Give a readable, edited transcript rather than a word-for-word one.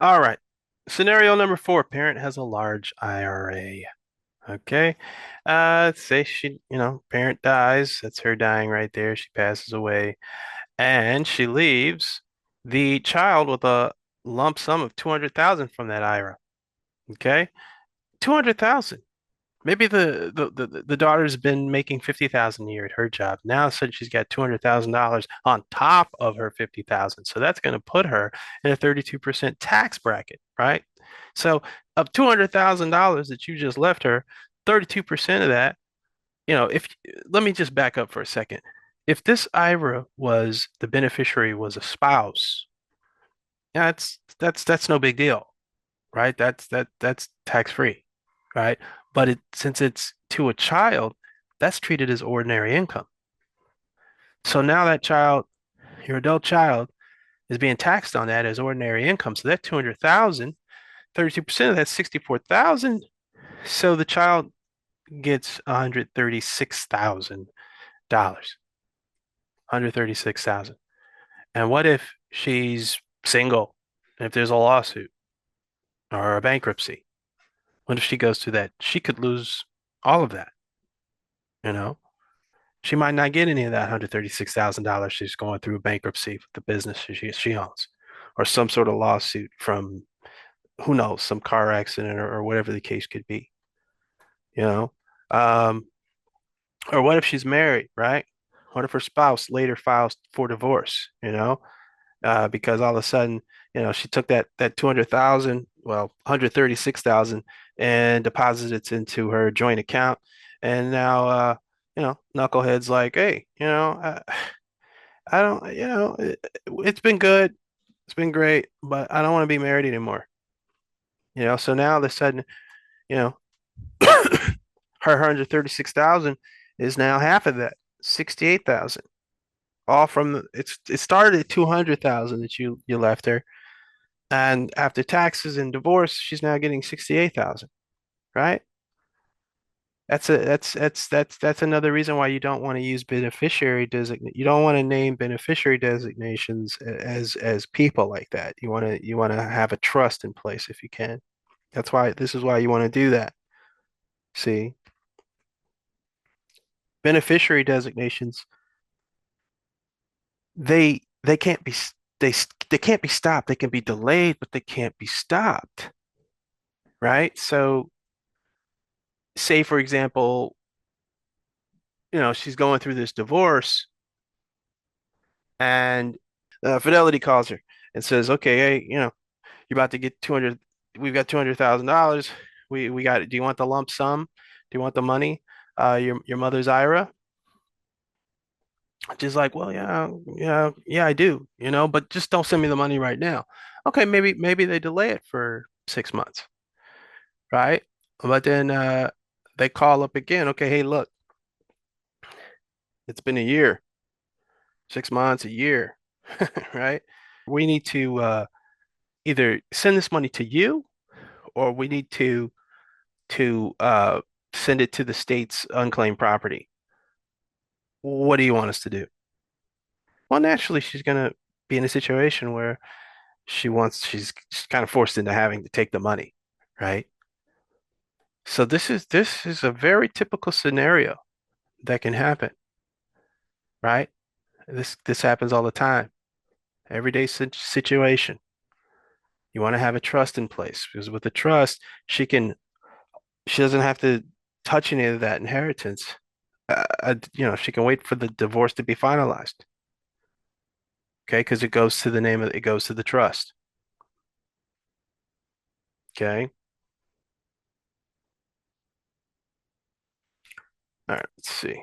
All right. Scenario number four, parent has a large IRA. Okay. Say parent dies. That's her dying right there. She passes away. And she leaves the child with a lump sum of 200,000 from that IRA. Okay. 200,000. Maybe the daughter's been making 50,000 a year at her job. Now since she's got $200,000 on top of her 50,000. So that's going to put her in a 32% tax bracket, right? So of $200,000 that you just left her, 32% of that, if let me just back up for a second. If this IRA was the beneficiary was a spouse, yeah, that's no big deal, right? That's tax free, right? But since it's to a child, that's treated as ordinary income. So now that child, your adult child, is being taxed on that as ordinary income. So that 200,000, 32% of that 64,000. So the child gets $136,000. 136,000. And what if she's single? And if there's a lawsuit or a bankruptcy? What if she goes through that? She could lose all of that, you know? She might not get any of that $136,000 she's going through bankruptcy with the business she owns, or some sort of lawsuit from who knows, some car accident or whatever the case could be, you know? Um, or what if she's married, right? What if her spouse later files for divorce, because all of a sudden, she took that 200,000, well, 136,000 and deposited it into her joint account. And now, Knucklehead's like, hey, I don't, it's been good. It's been great, but I don't want to be married anymore. So now all of a sudden, you know, her 136,000 is now half of that, 68,000. All from it started at 200,000 that you left her. And after taxes and divorce, she's now getting 68,000, right? That's another reason why you don't want to use beneficiary designate. You don't want to name beneficiary designations as people like that. You want to have a trust in place if you can. This is why you want to do that. See, beneficiary designations, they can't be they can't be stopped. They can be delayed, but they can't be stopped, right? So say for example, she's going through this divorce and Fidelity calls her and says, okay, hey, you're about to get 200, we've got $200,000. We got it. Do you want the lump sum? Do you want the money? Your mother's IRA? She's like, well, yeah, yeah, yeah, I do, but just don't send me the money right now. Okay, maybe they delay it for 6 months, right? But then they call up again. Okay, hey, look, it's been a year, 6 months, a year, right? We need to either send this money to you or we need to send it to the state's unclaimed property. What do you want us to do? Well, naturally, she's gonna be in a situation where she's kind of forced into having to take the money, right? So this is a very typical scenario that can happen, right? This happens all the time. Everyday situation. You want to have a trust in place because with the trust, she doesn't have to touch any of that inheritance. She can wait for the divorce to be finalized. Okay, because it goes to the trust. Okay. All right, let's see.